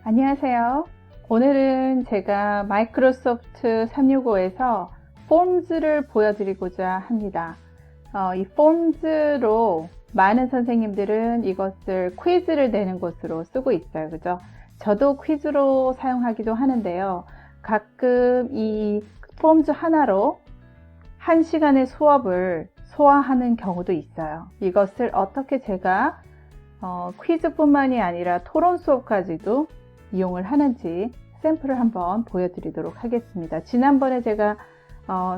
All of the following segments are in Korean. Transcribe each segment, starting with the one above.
안녕하세요. 오늘은 제가 마이크로소프트 365에서 폼즈를 보여드리고자 합니다. 이 폼즈로 많은 선생님들은 이것을 퀴즈를 내는 곳으로 쓰고 있어요. 그죠? 저도 퀴즈로 사용하기도 하는데요. 가끔 이 폼즈 하나로 1시간의 수업을 소화하는 경우도 있어요. 이것을 어떻게 제가 퀴즈뿐만이 아니라 토론 수업까지도 이용을 하는지 샘플을 한번 보여드리도록 하겠습니다. 지난번에 제가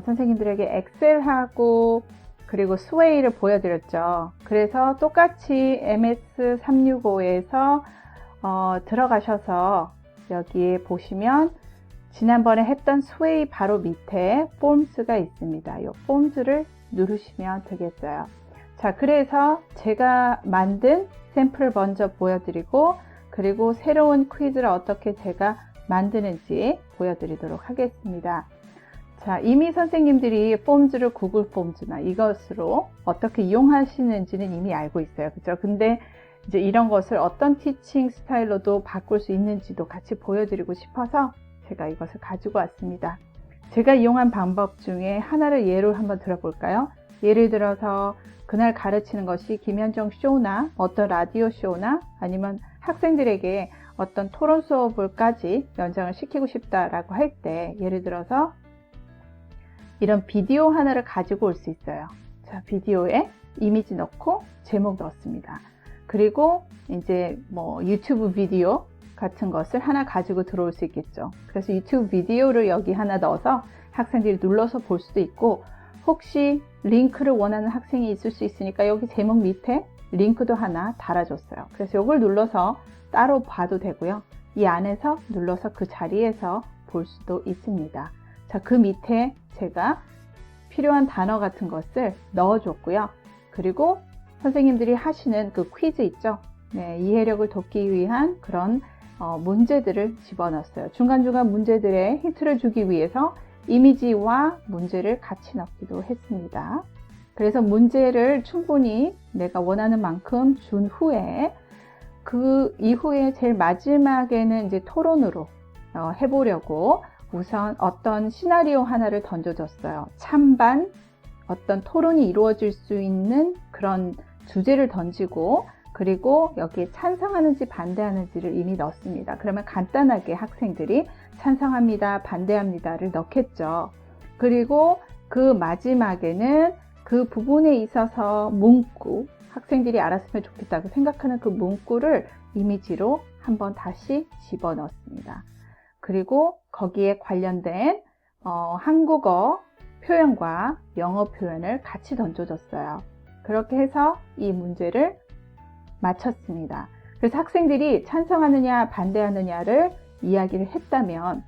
선생님들에게 엑셀하고 그리고 스웨이를 보여드렸죠. 그래서 똑같이 MS365에서 들어가셔서 여기에 보시면 지난번에 했던 스웨이 바로 밑에 폼스가 있습니다. 이 폼스를 누르시면 되겠어요. 자, 그래서 제가 만든 샘플을 먼저 보여드리고 그리고 새로운 퀴즈를 어떻게 제가 만드는지 보여드리도록 하겠습니다. 자, 이미 선생님들이 폼즈를 구글 폼즈나 이것으로 어떻게 이용하시는지는 이미 알고 있어요. 그죠? 근데 이제 이런 것을 어떤 티칭 스타일로도 바꿀 수 있는지도 같이 보여드리고 싶어서 제가 이것을 가지고 왔습니다. 제가 이용한 방법 중에 하나를 예로 한번 들어볼까요? 예를 들어서 그날 가르치는 것이 김현정 쇼나 어떤 라디오 쇼나 아니면 학생들에게 어떤 토론 수업을까지 연장을 시키고 싶다라고 할 때 예를 들어서 이런 비디오 하나를 가지고 올 수 있어요. 자, 비디오에 이미지 넣고 제목 넣습니다. 그리고 이제 뭐 유튜브 비디오 같은 것을 하나 가지고 들어올 수 있겠죠. 그래서 유튜브 비디오를 여기 하나 넣어서 학생들이 눌러서 볼 수도 있고 혹시 링크를 원하는 학생이 있을 수 있으니까 여기 제목 밑에 링크도 하나 달아줬어요. 그래서 이걸 눌러서 따로 봐도 되고요. 이 안에서 눌러서 그 자리에서 볼 수도 있습니다. 자, 그 밑에 제가 필요한 단어 같은 것을 넣어줬고요. 그리고 선생님들이 하시는 그 퀴즈 있죠? 네, 이해력을 돕기 위한 그런 문제들을 집어넣었어요. 중간중간 문제들의 힌트를 주기 위해서 이미지와 문제를 같이 넣기도 했습니다. 그래서 문제를 충분히 내가 원하는 만큼 준 후에 그 이후에 제일 마지막에는 이제 토론으로 해보려고 우선 어떤 시나리오 하나를 던져줬어요. 찬반 어떤 토론이 이루어질 수 있는 그런 주제를 던지고 그리고 여기에 찬성하는지 반대하는지를 이미 넣습니다. 그러면 간단하게 학생들이 찬성합니다, 반대합니다를 넣겠죠. 그리고 그 마지막에는 그 부분에 있어서 문구, 학생들이 알았으면 좋겠다고 생각하는 그 문구를 이미지로 한번 다시 집어넣습니다. 그리고 거기에 관련된 한국어 표현과 영어 표현을 같이 던져줬어요. 그렇게 해서 이 문제를 마쳤습니다. 그래서 학생들이 찬성하느냐 반대하느냐를 이야기를 했다면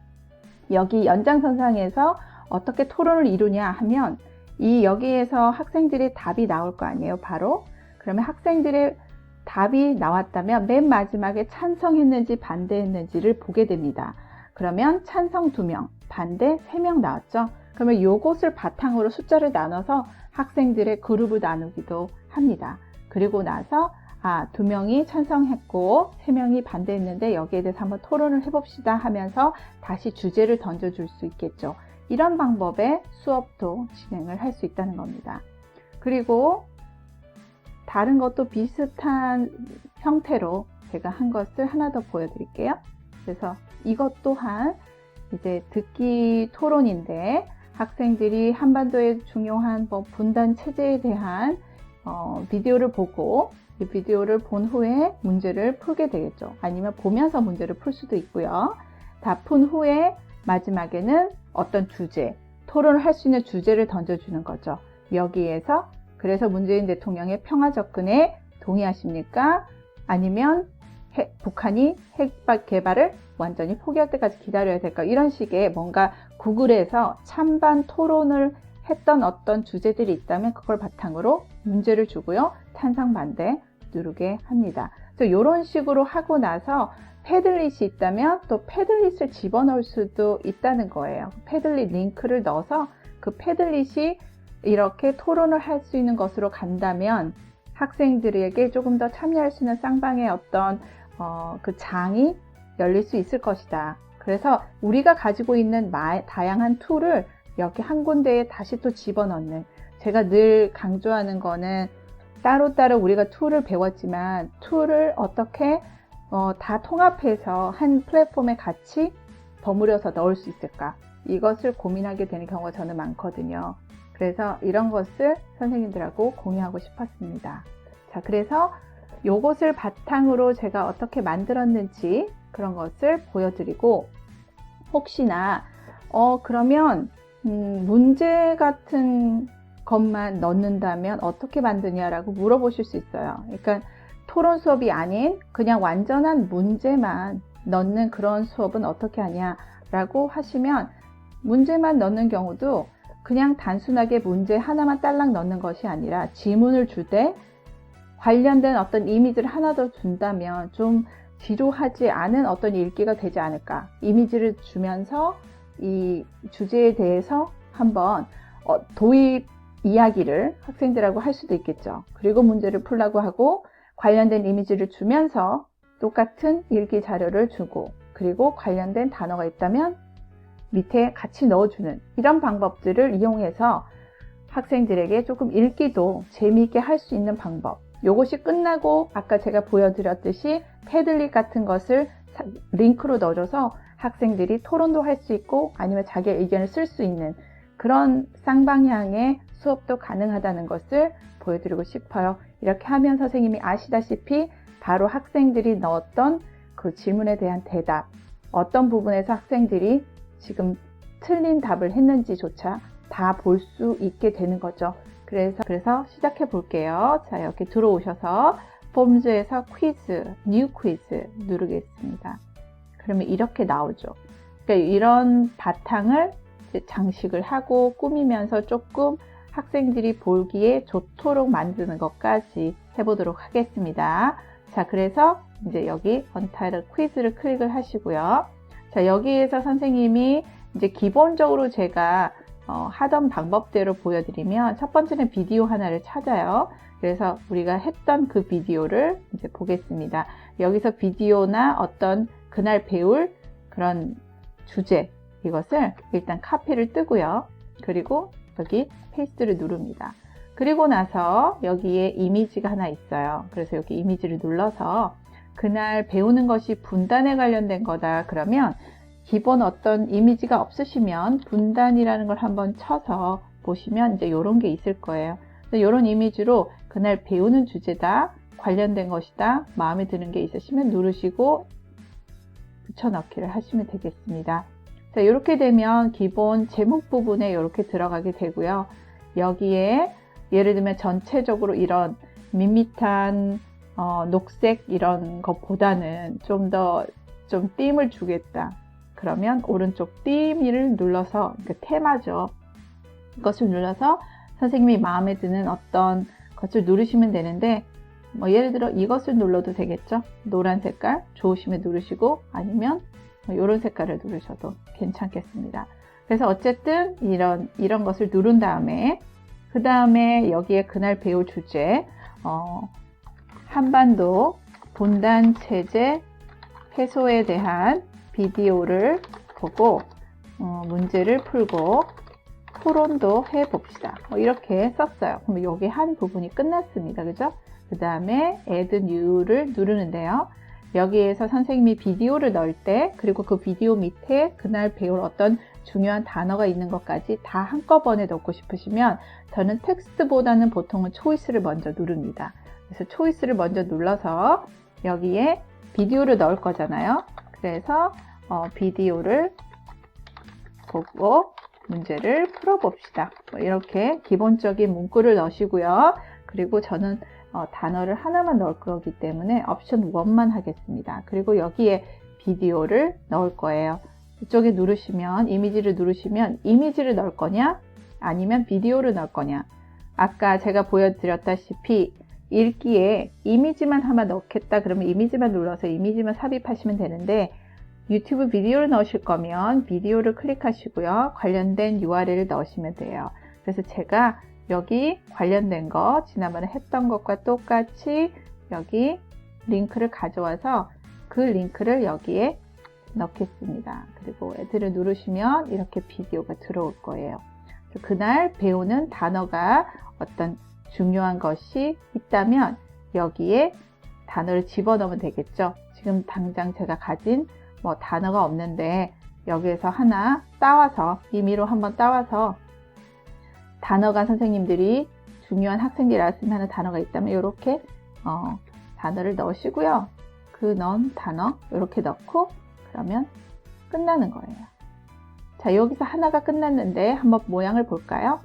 여기 연장선상에서 어떻게 토론을 이루냐 하면 이 여기에서 학생들의 답이 나올 거 아니에요. 바로 그러면 학생들의 답이 나왔다면 맨 마지막에 찬성했는지 반대했는지를 보게 됩니다. 그러면 찬성 2명, 반대 3명 나왔죠. 그러면 이것을 바탕으로 숫자를 나눠서 학생들의 그룹을 나누기도 합니다. 그리고 나서 2명이 찬성했고 3명이 반대했는데 여기에 대해서 한번 토론을 해봅시다 하면서 다시 주제를 던져줄 수 있겠죠. 이런 방법의 수업도 진행을 할 수 있다는 겁니다. 그리고 다른 것도 비슷한 형태로 제가 한 것을 하나 더 보여드릴게요. 그래서 이것 또한 이제 듣기 토론인데 학생들이 한반도의 중요한 분단 체제에 대한 비디오를 보고 이 비디오를 본 후에 문제를 풀게 되겠죠. 아니면 보면서 문제를 풀 수도 있고요. 다 푼 후에 마지막에는 어떤 주제, 토론을 할 수 있는 주제를 던져주는 거죠. 여기에서 그래서 문재인 대통령의 평화 접근에 동의하십니까? 아니면 북한이 핵 개발을 완전히 포기할 때까지 기다려야 될까? 이런 식의 뭔가 구글에서 찬반 토론을 했던 어떤 주제들이 있다면 그걸 바탕으로 문제를 주고요. 찬성 반대 누르게 합니다. 그래서 이런 식으로 하고 나서 패들릿이 있다면 또 패들릿을 집어넣을 수도 있다는 거예요. 패들릿 링크를 넣어서 그 패들릿이 이렇게 토론을 할 수 있는 것으로 간다면 학생들에게 조금 더 참여할 수 있는 쌍방의 어떤 그 장이 열릴 수 있을 것이다. 그래서 우리가 가지고 있는 다양한 툴을 여기 한 군데에 다시 또 집어넣는, 제가 늘 강조하는 거는 따로따로 우리가 툴을 배웠지만 툴을 어떻게 다 통합해서 한 플랫폼에 같이 버무려서 넣을 수 있을까, 이것을 고민하게 되는 경우가 저는 많거든요. 그래서 이런 것을 선생님들하고 공유하고 싶었습니다. 자, 그래서 요것을 바탕으로 제가 어떻게 만들었는지 그런 것을 보여드리고, 혹시나 그러면 문제 같은 것만 넣는다면 어떻게 만드냐라고 물어보실 수 있어요. 그러니까 토론 수업이 아닌 그냥 완전한 문제만 넣는 그런 수업은 어떻게 하냐라고 하시면, 문제만 넣는 경우도 그냥 단순하게 문제 하나만 딸랑 넣는 것이 아니라 지문을 줄 때 관련된 어떤 이미지를 하나 더 준다면 좀 지루하지 않은 어떤 읽기가 되지 않을까. 이미지를 주면서 이 주제에 대해서 한번 도입 이야기를 학생들하고 할 수도 있겠죠. 그리고 문제를 풀라고 하고 관련된 이미지를 주면서 똑같은 읽기 자료를 주고, 그리고 관련된 단어가 있다면 밑에 같이 넣어주는 이런 방법들을 이용해서 학생들에게 조금 읽기도 재미있게 할 수 있는 방법, 요것이 끝나고 아까 제가 보여드렸듯이 패들릿 같은 것을 링크로 넣어줘서 학생들이 토론도 할 수 있고 아니면 자기의 의견을 쓸 수 있는 그런 쌍방향의 수업도 가능하다는 것을 보여드리고 싶어요. 이렇게 하면 선생님이 아시다시피 바로 학생들이 넣었던 그 질문에 대한 대답, 어떤 부분에서 학생들이 지금 틀린 답을 했는지조차 다 볼 수 있게 되는 거죠. 그래서 시작해 볼게요. 자, 여기 들어오셔서 폼즈에서 퀴즈, 뉴 퀴즈 누르겠습니다. 그러면 이렇게 나오죠. 그러니까 이런 바탕을 장식을 하고 꾸미면서 조금 학생들이 보기에 좋도록 만드는 것까지 해보도록 하겠습니다. 자, 그래서 이제 여기 언타이틀 퀴즈를 클릭을 하시고요. 자, 여기에서 선생님이 이제 기본적으로 제가 하던 방법대로 보여드리면, 첫 번째는 비디오 하나를 찾아요. 그래서 우리가 했던 그 비디오를 이제 보겠습니다. 여기서 비디오나 어떤 그날 배울 그런 주제, 이것을 일단 카피를 뜨고요. 그리고 여기 페이스트를 누릅니다. 그리고 나서 여기에 이미지가 하나 있어요. 그래서 여기 이미지를 눌러서 그날 배우는 것이 분단에 관련된 거다 그러면, 기본 어떤 이미지가 없으시면 분단이라는 걸 한번 쳐서 보시면 이제 이런 게 있을 거예요. 이런 이미지로 그날 배우는 주제다, 관련된 것이다, 마음에 드는 게 있으시면 누르시고 붙여넣기를 하시면 되겠습니다. 자, 이렇게 되면 기본 제목 부분에 이렇게 들어가게 되고요. 여기에 예를 들면 전체적으로 이런 밋밋한 녹색 이런 것보다는 좀 더 띠임을 주겠다. 그러면 오른쪽 띠임을 눌러서, 그 테마죠. 이것을 눌러서 선생님이 마음에 드는 어떤 것을 누르시면 되는데, 예를 들어 이것을 눌러도 되겠죠. 노란 색깔 좋으시면 누르시고, 아니면 이런 색깔을 누르셔도 괜찮겠습니다. 그래서 어쨌든 이런 것을 누른 다음에, 그 다음에 여기에 그날 배울 주제, 한반도 분단 체제 해소에 대한 비디오를 보고 문제를 풀고 토론도 해봅시다. 이렇게 썼어요. 그럼 여기 한 부분이 끝났습니다. 그죠? 그 다음에 Add New를 누르는데요. 여기에서 선생님이 비디오를 넣을 때, 그리고 그 비디오 밑에 그날 배울 어떤 중요한 단어가 있는 것까지 다 한꺼번에 넣고 싶으시면, 저는 텍스트보다는 보통은 초이스를 먼저 누릅니다. 그래서 초이스를 먼저 눌러서 여기에 비디오를 넣을 거잖아요. 그래서 비디오를 보고 문제를 풀어봅시다. 이렇게 기본적인 문구를 넣으시고요. 그리고 저는 단어를 하나만 넣을 거기 때문에 옵션 1만 하겠습니다. 그리고 여기에 비디오를 넣을 거예요. 이쪽에 누르시면, 이미지를 누르시면 이미지를 넣을 거냐 아니면 비디오를 넣을 거냐. 아까 제가 보여드렸다시피 읽기에 이미지만 하나 넣겠다 그러면 이미지만 눌러서 이미지만 삽입하시면 되는데, 유튜브 비디오를 넣으실 거면 비디오를 클릭하시고요. 관련된 URL을 넣으시면 돼요. 그래서 제가 여기 관련된 거 지난번에 했던 것과 똑같이 여기 링크를 가져와서 그 링크를 여기에 넣겠습니다. 그리고 애들을 누르시면 이렇게 비디오가 들어올 거예요. 그날 배우는 단어가 어떤 중요한 것이 있다면 여기에 단어를 집어넣으면 되겠죠. 지금 당장 제가 가진 단어가 없는데 여기에서 하나 따와서 임의로 한번 따와서 단어가 선생님들이 중요한 학생들이 알았으면 하는 단어가 있다면 이렇게 단어를 넣으시고요. 그 넣은 단어 이렇게 넣고 그러면 끝나는 거예요. 자, 여기서 하나가 끝났는데 한번 모양을 볼까요?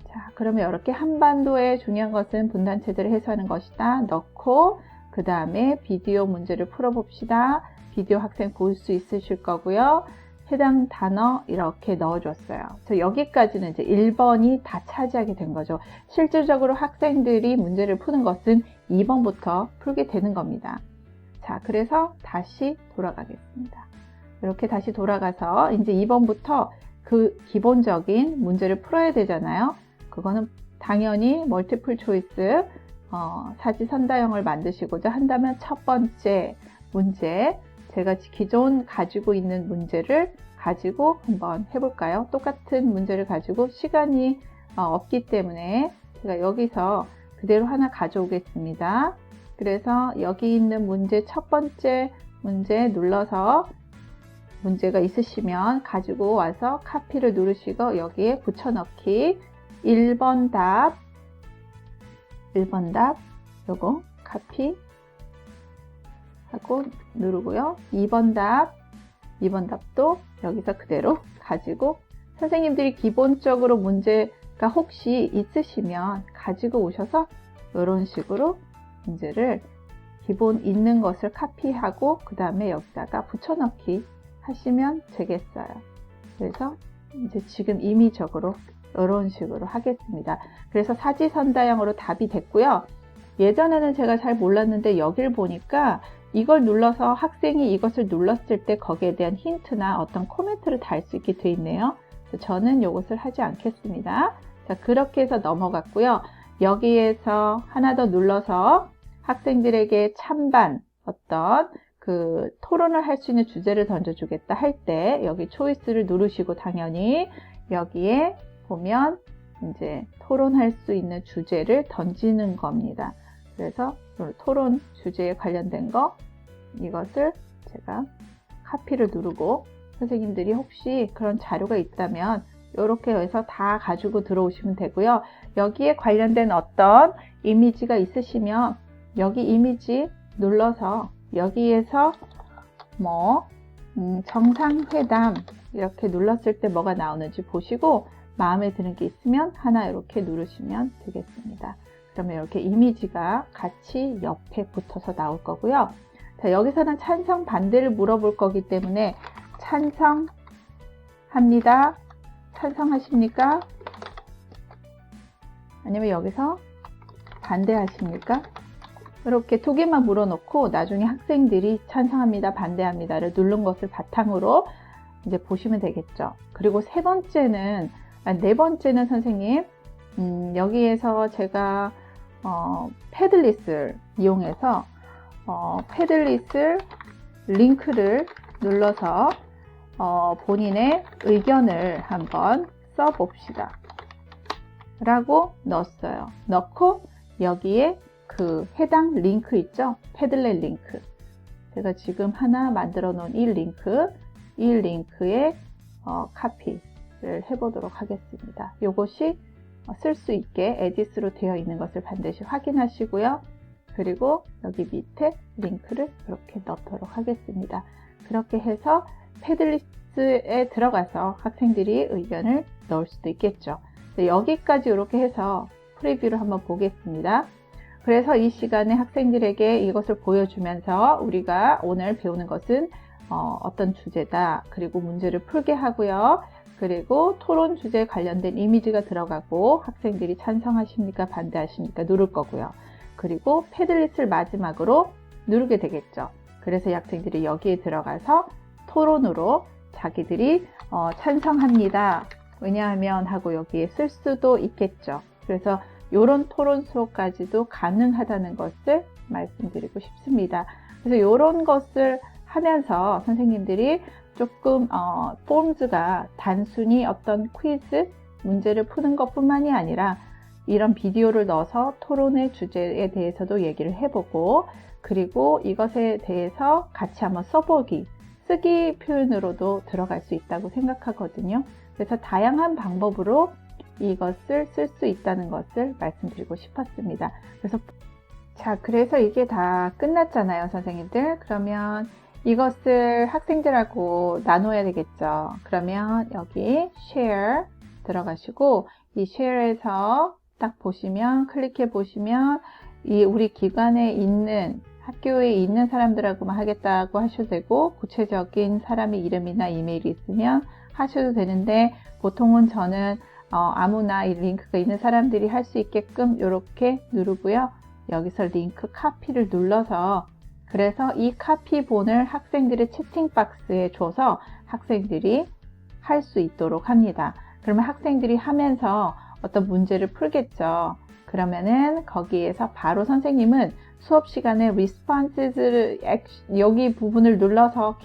자, 그러면 이렇게 한반도의 중요한 것은 분단체제를 해소하는 것이다. 넣고 그 다음에 비디오 문제를 풀어봅시다. 비디오 학생 볼 수 있으실 거고요. 해당 단어 이렇게 넣어줬어요. 그래서 여기까지는 이제 1번이 다 차지하게 된 거죠. 실질적으로 학생들이 문제를 푸는 것은 2번부터 풀게 되는 겁니다. 자, 그래서 다시 돌아가겠습니다. 이렇게 다시 돌아가서 이제 2번부터 그 기본적인 문제를 풀어야 되잖아요. 그거는 당연히 멀티플 초이스 사지선다형을 만드시고자 한다면 첫 번째 문제, 제가 기존 가지고 있는 문제를 가지고 한번 해볼까요? 똑같은 문제를 가지고 시간이 없기 때문에 제가 여기서 그대로 하나 가져오겠습니다. 그래서 여기 있는 문제 첫 번째 문제 눌러서 문제가 있으시면 가지고 와서 카피를 누르시고 여기에 붙여넣기 1번 답 요거 카피 하고 누르고요. 2번 답도 여기서 그대로 가지고 선생님들이 기본적으로 문제가 혹시 있으시면 가지고 오셔서 이런 식으로 문제를 기본 있는 것을 카피하고 그 다음에 여기다가 붙여넣기 하시면 되겠어요. 그래서 이제 지금 임의적으로 이런 식으로 하겠습니다. 그래서 사지선다형으로 답이 됐고요. 예전에는 제가 잘 몰랐는데 여길 보니까 이걸 눌러서 학생이 이것을 눌렀을 때 거기에 대한 힌트나 어떤 코멘트를 달 수 있게 되어 있네요. 그래서 저는 이것을 하지 않겠습니다. 자, 그렇게 해서 넘어갔고요. 여기에서 하나 더 눌러서 학생들에게 찬반 어떤 그 토론을 할 수 있는 주제를 던져주겠다 할 때 여기 초이스를 누르시고 당연히 여기에 보면 이제 토론할 수 있는 주제를 던지는 겁니다. 그래서 토론 주제에 관련된 거 이것을 제가 카피를 누르고 선생님들이 혹시 그런 자료가 있다면 이렇게 해서 다 가지고 들어오시면 되고요. 여기에 관련된 어떤 이미지가 있으시면 여기 이미지 눌러서 여기에서 정상회담 이렇게 눌렀을 때 뭐가 나오는지 보시고 마음에 드는 게 있으면 하나 이렇게 누르시면 되겠습니다. 그러면 이렇게 이미지가 같이 옆에 붙어서 나올 거고요. 자, 여기서는 찬성 반대를 물어볼 거기 때문에 찬성합니다. 찬성하십니까? 아니면 여기서 반대하십니까? 이렇게 두 개만 물어놓고 나중에 학생들이 찬성합니다, 반대합니다를 누른 것을 바탕으로 이제 보시면 되겠죠. 그리고 네 번째는 선생님, 여기에서 제가 패들릿을 이용해서 패들릿을 링크를 눌러서 본인의 의견을 한번 써봅시다 라고 넣었어요. 넣고 여기에 그 해당 링크 있죠? 패들렛 링크. 제가 지금 하나 만들어 놓은 이 링크에 카피를 해보도록 하겠습니다. 이것이 쓸 수 있게 에디스로 되어 있는 것을 반드시 확인하시고요. 그리고 여기 밑에 링크를 이렇게 넣도록 하겠습니다. 그렇게 해서 패들릿에 들어가서 학생들이 의견을 넣을 수도 있겠죠. 여기까지 이렇게 해서 프리뷰를 한번 보겠습니다. 그래서 이 시간에 학생들에게 이것을 보여주면서 우리가 오늘 배우는 것은 어떤 주제다. 그리고 문제를 풀게 하고요. 그리고 토론 주제에 관련된 이미지가 들어가고 학생들이 찬성하십니까? 반대하십니까? 누를 거고요. 그리고 패들릿을 마지막으로 누르게 되겠죠. 그래서 학생들이 여기에 들어가서 토론으로 자기들이 찬성합니다. 왜냐하면 하고 여기에 쓸 수도 있겠죠. 그래서 이런 토론 수업까지도 가능하다는 것을 말씀드리고 싶습니다. 그래서 이런 것을 하면서 선생님들이 조금 폼즈가 단순히 어떤 퀴즈 문제를 푸는 것뿐만이 아니라 이런 비디오를 넣어서 토론의 주제에 대해서도 얘기를 해보고, 그리고 이것에 대해서 같이 한번 써보기, 쓰기 표현으로도 들어갈 수 있다고 생각하거든요. 그래서 다양한 방법으로 이것을 쓸 수 있다는 것을 말씀드리고 싶었습니다. 그래서 이게 다 끝났잖아요, 선생님들. 그러면 이것을 학생들하고 나눠야 되겠죠. 그러면 여기 share 들어가시고, 이 share에서 딱 보시면, 클릭해 보시면, 이 우리 기관에 있는, 학교에 있는 사람들하고만 하겠다고 하셔도 되고, 구체적인 사람의 이름이나 이메일이 있으면 하셔도 되는데, 보통은 저는 아무나 이 링크가 있는 사람들이 할 수 있게끔 이렇게 누르고요. 여기서 링크 카피를 눌러서, 그래서 이 카피본을 학생들의 채팅박스에 줘서 학생들이 할 수 있도록 합니다. 그러면 학생들이 하면서 어떤 문제를 풀겠죠. 그러면은 거기에서 바로 선생님은 수업 시간에 responses 여기 부분을 눌러서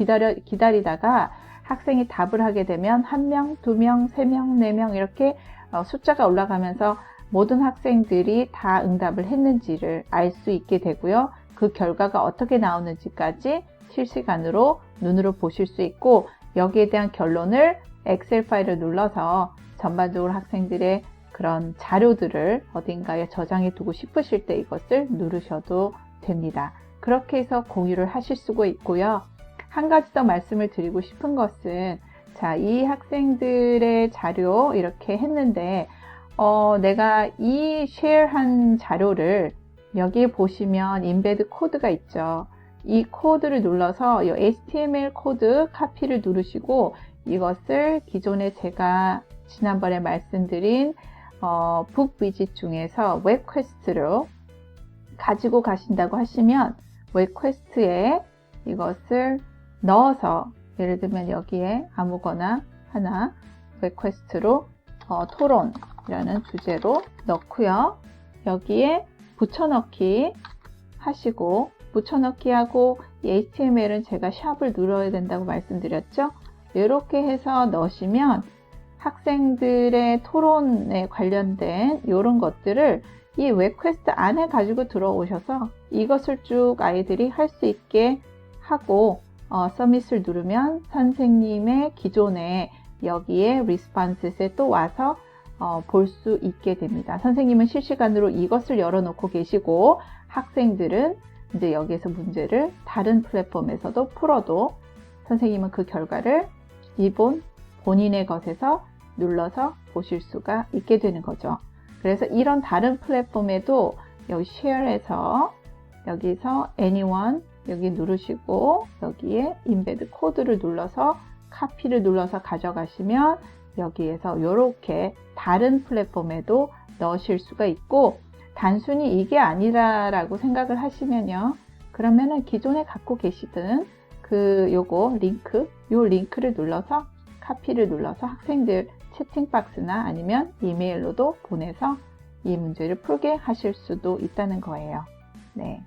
기다리다가 학생이 답을 하게 되면 1명, 2명, 3명, 4명 이렇게 숫자가 올라가면서 모든 학생들이 다 응답을 했는지를 알 수 있게 되고요. 그 결과가 어떻게 나오는지까지 실시간으로 눈으로 보실 수 있고, 여기에 대한 결론을 엑셀 파일을 눌러서 전반적으로 학생들의 그런 자료들을 어딘가에 저장해 두고 싶으실 때 이것을 누르셔도 됩니다. 그렇게 해서 공유를 하실 수가 있고요. 한 가지 더 말씀을 드리고 싶은 것은, 이 학생들의 자료 이렇게 했는데 내가 이 쉐어한 자료를 여기에 보시면 인베드 코드가 있죠. 이 코드를 눌러서 이 HTML 코드 카피를 누르시고, 이것을 기존에 제가 지난번에 말씀드린 북 위젯 중에서 웹 퀘스트로 가지고 가신다고 하시면, 웹 퀘스트에 이것을 넣어서, 예를 들면 여기에 아무거나 하나 웹 퀘스트로 토론이라는 주제로 넣고요. 여기에 붙여넣기 하시고, 붙여넣기 하고, 이 HTML은 제가 샵을 눌러야 된다고 말씀드렸죠. 이렇게 해서 넣으시면 학생들의 토론에 관련된 이런 것들을 이 웹 퀘스트 안에 가지고 들어오셔서 이것을 쭉 아이들이 할 수 있게 하고, 서밋을 누르면 선생님의 기존에 여기에 리스폰스에 또 와서 볼 수 있게 됩니다. 선생님은 실시간으로 이것을 열어놓고 계시고, 학생들은 이제 여기에서 문제를 다른 플랫폼에서도 풀어도 선생님은 그 결과를 본인의 것에서 눌러서 보실 수가 있게 되는 거죠. 그래서 이런 다른 플랫폼에도 여기 share에서 여기서 anyone 여기 누르시고, 여기에 embed 코드를 눌러서 카피를 눌러서 가져가시면 여기에서 이렇게 다른 플랫폼에도 넣으실 수가 있고, 단순히 이게 아니라라고 생각을 하시면요, 그러면은 기존에 갖고 계시던 요거 링크를 눌러서 카피를 눌러서 학생들 채팅박스나 아니면 이메일로도 보내서 이 문제를 풀게 하실 수도 있다는 거예요. 네.